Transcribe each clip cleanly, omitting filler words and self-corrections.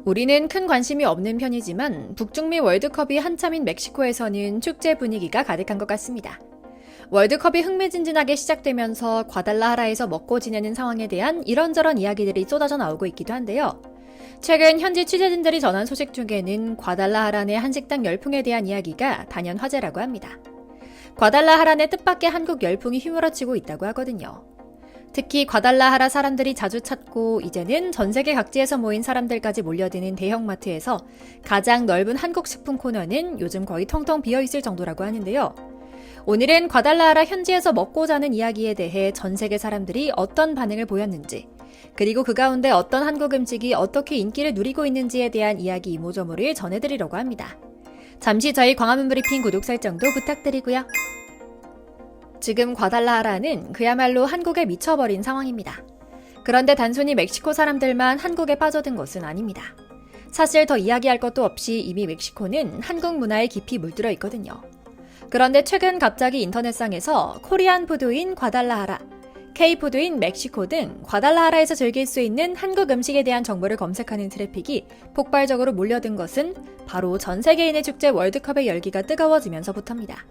우리는 큰 관심이 없는 편이지만 북중미 월드컵이 한참인 멕시코에서는 축제 분위기가 가득한 것 같습니다. 월드컵이 흥미진진하게 시작되면서 과달라하라에서 먹고 지내는 상황에 대한 이런저런 이야기들이 쏟아져 나오고 있기도 한데요. 최근 현지 취재진들이 전한 소식 중에는 과달라하라 내 한식당 열풍에 대한 이야기가 단연 화제라고 합니다. 과달라하라 내 뜻밖의 한국 열풍이 휘몰아치고 있다고 하거든요. 특히 과달라하라 사람들이 자주 찾고 이제는 전 세계 각지에서 모인 사람들까지 몰려드는 대형마트에서 가장 넓은 한국 식품 코너는 요즘 거의 텅텅 비어있을 정도라고 하는데요. 오늘은 과달라하라 현지에서 먹고 자는 이야기에 대해 전 세계 사람들이 어떤 반응을 보였는지, 그리고 그 가운데 어떤 한국 음식이 어떻게 인기를 누리고 있는지에 대한 이야기 이모저모를 전해드리려고 합니다. 잠시 저희 광화문 브리핑 구독 설정도 부탁드리고요. 지금 과달라하라는 그야말로 한국에 미쳐버린 상황입니다. 그런데 단순히 멕시코 사람들만 한국에 빠져든 것은 아닙니다. 사실 더 이야기할 것도 없이 이미 멕시코는 한국 문화에 깊이 물들어 있거든요. 그런데 최근 갑자기 인터넷상에서 코리안 푸드인 과달라하라, K푸드인 멕시코 등 과달라하라에서 즐길 수 있는 한국 음식에 대한 정보를 검색하는 트래픽이 폭발적으로 몰려든 것은 바로 전 세계인의 축제 월드컵의 열기가 뜨거워지면서부터입니다.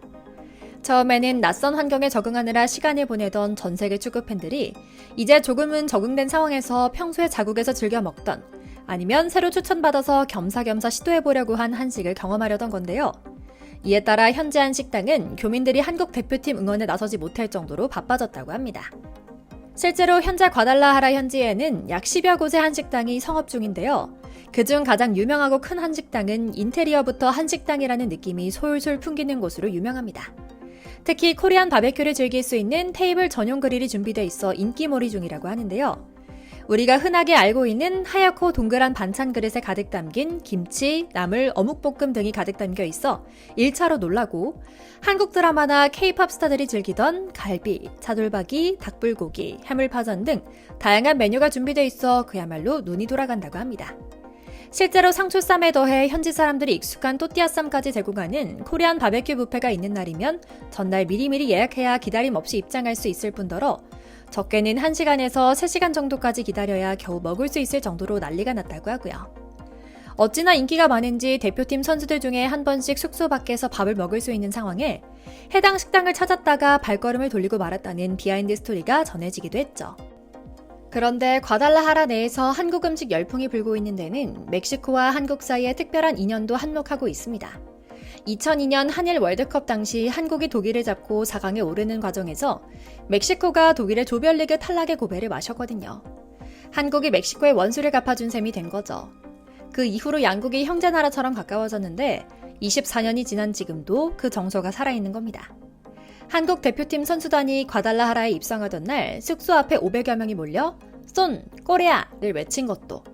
처음에는 낯선 환경에 적응하느라 시간을 보내던 전 세계 축구 팬들이 이제 조금은 적응된 상황에서 평소에 자국에서 즐겨 먹던, 아니면 새로 추천받아서 겸사겸사 시도해보려고 한 한식을 경험하려던 건데요. 이에 따라 현지 한식당은 교민들이 한국 대표팀 응원에 나서지 못할 정도로 바빠졌다고 합니다. 실제로 현재 과달라하라 현지에는 약 10여 곳의 한식당이 성업 중인데요. 그중 가장 유명하고 큰 한식당은 인테리어부터 한식당이라는 느낌이 솔솔 풍기는 곳으로 유명합니다. 특히 코리안 바베큐를 즐길 수 있는 테이블 전용 그릴이 준비돼 있어 인기몰이 중이라고 하는데요. 우리가 흔하게 알고 있는 하얗고 동그란 반찬 그릇에 가득 담긴 김치, 나물, 어묵볶음 등이 가득 담겨 있어 1차로 놀라고, 한국 드라마나 K-팝 스타들이 즐기던 갈비, 차돌박이, 닭불고기, 해물파전 등 다양한 메뉴가 준비돼 있어 그야말로 눈이 돌아간다고 합니다. 실제로 상추쌈에 더해 현지 사람들이 익숙한 또띠아쌈까지 제공하는 코리안 바베큐 뷔페가 있는 날이면 전날 미리미리 예약해야 기다림 없이 입장할 수 있을 뿐더러 적게는 1시간에서 3시간 정도까지 기다려야 겨우 먹을 수 있을 정도로 난리가 났다고 하고요. 어찌나 인기가 많은지 대표팀 선수들 중에 한 번씩 숙소 밖에서 밥을 먹을 수 있는 상황에 해당 식당을 찾았다가 발걸음을 돌리고 말았다는 비하인드 스토리가 전해지기도 했죠. 그런데 과달라하라 내에서 한국 음식 열풍이 불고 있는 데는 멕시코와 한국 사이에 특별한 인연도 한몫하고 있습니다. 2002년 한일 월드컵 당시 한국이 독일을 잡고 4강에 오르는 과정에서 멕시코가 독일의 조별리그 탈락의 고배를 마셨거든요. 한국이 멕시코의 원수를 갚아준 셈이 된 거죠. 그 이후로 양국이 형제나라처럼 가까워졌는데 24년이 지난 지금도 그 정서가 살아있는 겁니다. 한국 대표팀 선수단이 과달라하라에 입성하던 날 숙소 앞에 500여 명이 몰려 쏜! 코리아를 외친 것도,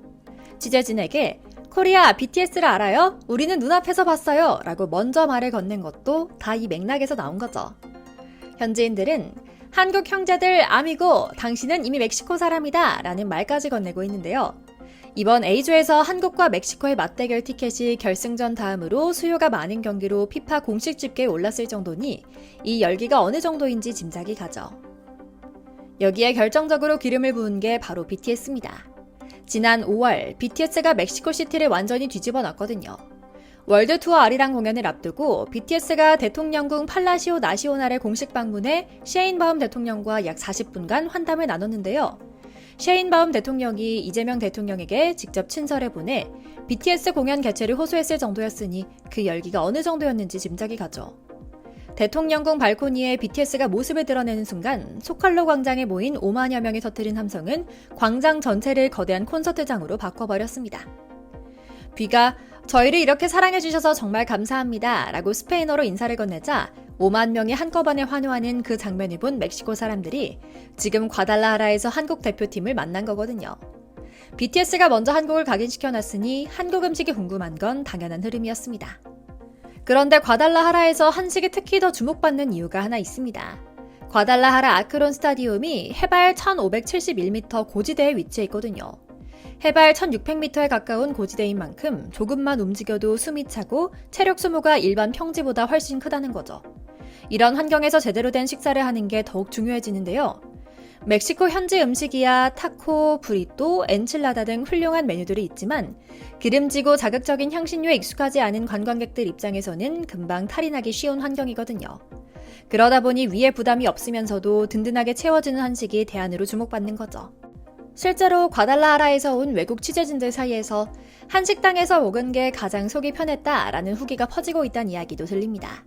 취재진에게 코리아 BTS를 알아요? 우리는 눈앞에서 봤어요! 라고 먼저 말을 건넨 것도 다 이 맥락에서 나온 거죠. 현지인들은 한국 형제들 아미고 당신은 이미 멕시코 사람이다 라는 말까지 건네고 있는데요. 이번 A조에서 한국과 멕시코의 맞대결 티켓이 결승전 다음으로 수요가 많은 경기로 피파 공식 집계에 올랐을 정도니 이 열기가 어느 정도인지 짐작이 가죠. 여기에 결정적으로 기름을 부은 게 바로 BTS입니다. 지난 5월 BTS가 멕시코시티를 완전히 뒤집어 놨거든요. 월드 투어 아리랑 공연을 앞두고 BTS가 대통령궁 팔라시오 나시오날에 공식 방문해 셰인바움 대통령과 약 40분간 환담을 나눴는데요. 셰인바움 대통령이 이재명 대통령에게 직접 친서를 보내 BTS 공연 개최를 호소했을 정도였으니 그 열기가 어느 정도였는지 짐작이 가죠. 대통령궁 발코니에 BTS가 모습을 드러내는 순간 소칼로 광장에 모인 5만여 명이 터뜨린 함성은 광장 전체를 거대한 콘서트장으로 바꿔버렸습니다. 뷔가 저희를 이렇게 사랑해주셔서 정말 감사합니다 라고 스페인어로 인사를 건네자 5만 명이 한꺼번에 환호하는 그 장면을 본 멕시코 사람들이 지금 과달라하라에서 한국 대표팀을 만난 거거든요. BTS가 먼저 한국을 각인시켜놨으니 한국 음식이 궁금한 건 당연한 흐름이었습니다. 그런데 과달라하라에서 한식이 특히 더 주목받는 이유가 하나 있습니다. 과달라하라 아크론 스타디움이 해발 1571m 고지대에 위치해 있거든요. 해발 1600m에 가까운 고지대인 만큼 조금만 움직여도 숨이 차고 체력 소모가 일반 평지보다 훨씬 크다는 거죠. 이런 환경에서 제대로 된 식사를 하는 게 더욱 중요해지는데요. 멕시코 현지 음식이야 타코, 브리또, 엔칠라다 등 훌륭한 메뉴들이 있지만 기름지고 자극적인 향신료에 익숙하지 않은 관광객들 입장에서는 금방 탈이 나기 쉬운 환경이거든요. 그러다 보니 위에 부담이 없으면서도 든든하게 채워주는 한식이 대안으로 주목받는 거죠. 실제로 과달라하라에서 온 외국 취재진들 사이에서 한식당에서 먹은 게 가장 속이 편했다라는 후기가 퍼지고 있다는 이야기도 들립니다.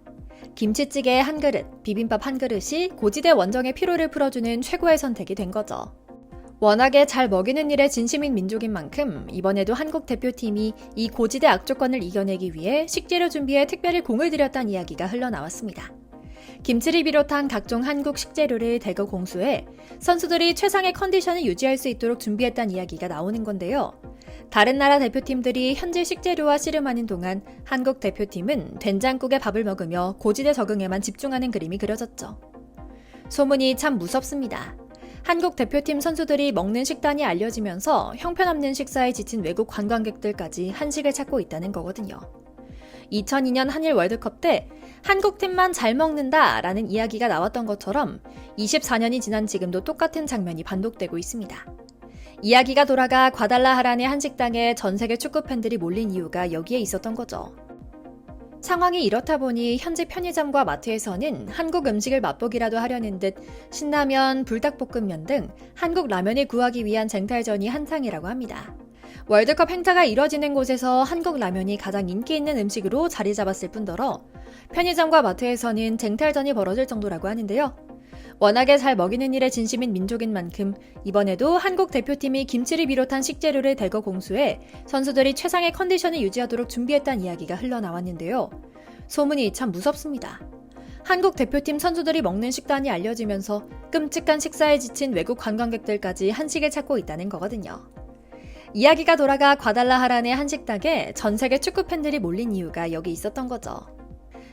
김치찌개 한 그릇, 비빔밥 한 그릇이 고지대 원정의 피로를 풀어주는 최고의 선택이 된 거죠. 워낙에 잘 먹이는 일에 진심인 민족인 만큼 이번에도 한국 대표팀이 이 고지대 악조건을 이겨내기 위해 식재료 준비에 특별히 공을 들였다는 이야기가 흘러나왔습니다. 김치를 비롯한 각종 한국 식재료를 대거 공수해 선수들이 최상의 컨디션을 유지할 수 있도록 준비했다는 이야기가 나오는 건데요. 다른 나라 대표팀들이 현지 식재료와 씨름하는 동안 한국 대표팀은 된장국에 밥을 먹으며 고지대 적응에만 집중하는 그림이 그려졌죠. 소문이 참 무섭습니다. 한국 대표팀 선수들이 먹는 식단이 알려지면서 형편없는 식사에 지친 외국 관광객들까지 한식을 찾고 있다는 거거든요. 2002년 한일 월드컵 때 한국팀만 잘 먹는다라는 이야기가 나왔던 것처럼 24년이 지난 지금도 똑같은 장면이 반복되고 있습니다. 이야기가 돌아가 과달라하라의 한식당에 전 세계 축구 팬들이 몰린 이유가 여기에 있었던 거죠. 상황이 이렇다 보니 현지 편의점과 마트에서는 한국 음식을 맛보기라도 하려는 듯 신라면, 불닭볶음면 등 한국 라면을 구하기 위한 쟁탈전이 한창이라고 합니다. 월드컵 행사가 이뤄지는 곳에서 한국 라면이 가장 인기 있는 음식으로 자리 잡았을 뿐더러 편의점과 마트에서는 쟁탈전이 벌어질 정도라고 하는데요. 워낙에 잘 먹이는 일에 진심인 민족인 만큼 이번에도 한국 대표팀이 김치를 비롯한 식재료를 대거 공수해 선수들이 최상의 컨디션을 유지하도록 준비했다는 이야기가 흘러나왔는데요. 소문이 참 무섭습니다. 한국 대표팀 선수들이 먹는 식단이 알려지면서 끔찍한 식사에 지친 외국 관광객들까지 한식을 찾고 있다는 거거든요. 이야기가 돌아가 과달라하라의 한식당에 전 세계 축구 팬들이 몰린 이유가 여기 있었던 거죠.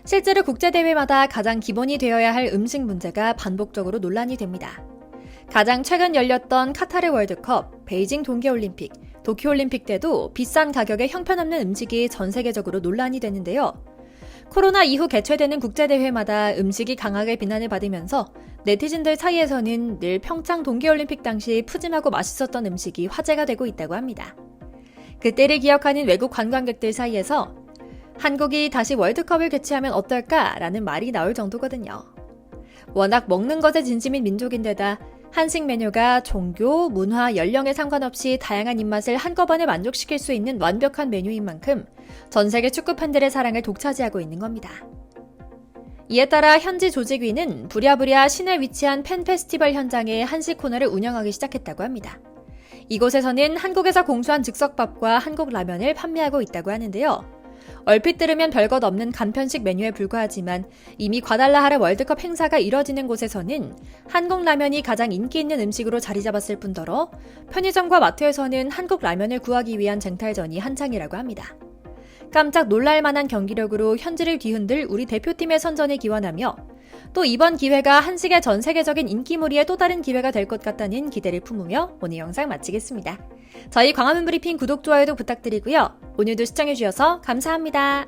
실제로 국제대회마다 가장 기본이 되어야 할 음식 문제가 반복적으로 논란이 됩니다. 가장 최근 열렸던 카타르 월드컵, 베이징 동계올림픽, 도쿄올림픽 때도 비싼 가격에 형편없는 음식이 전 세계적으로 논란이 되는데요. 코로나 이후 개최되는 국제대회마다 음식이 강하게 비난을 받으면서 네티즌들 사이에서는 늘 평창 동계올림픽 당시 푸짐하고 맛있었던 음식이 화제가 되고 있다고 합니다. 그때를 기억하는 외국 관광객들 사이에서 한국이 다시 월드컵을 개최하면 어떨까라는 말이 나올 정도거든요. 워낙 먹는 것에 진심인 민족인데다 한식 메뉴가 종교, 문화, 연령에 상관없이 다양한 입맛을 한꺼번에 만족시킬 수 있는 완벽한 메뉴인 만큼 전 세계 축구 팬들의 사랑을 독차지하고 있는 겁니다. 이에 따라 현지 조직위는 부랴부랴 시내에 위치한 팬 페스티벌 현장에 한식 코너를 운영하기 시작했다고 합니다. 이곳에서는 한국에서 공수한 즉석밥과 한국 라면을 판매하고 있다고 하는데요. 얼핏 들으면 별것 없는 간편식 메뉴에 불과하지만 이미 과달라하라 월드컵 행사가 이뤄지는 곳에서는 한국 라면이 가장 인기 있는 음식으로 자리 잡았을 뿐더러 편의점과 마트에서는 한국 라면을 구하기 위한 쟁탈전이 한창이라고 합니다. 깜짝 놀랄만한 경기력으로 현지를 뒤흔들 우리 대표팀의 선전을 기원하며 또 이번 기회가 한식의 전 세계적인 인기몰이의 또 다른 기회가 될 것 같다는 기대를 품으며 오늘 영상 마치겠습니다. 저희 광화문 브리핑 구독, 좋아요도 부탁드리고요. 오늘도 시청해주셔서 감사합니다.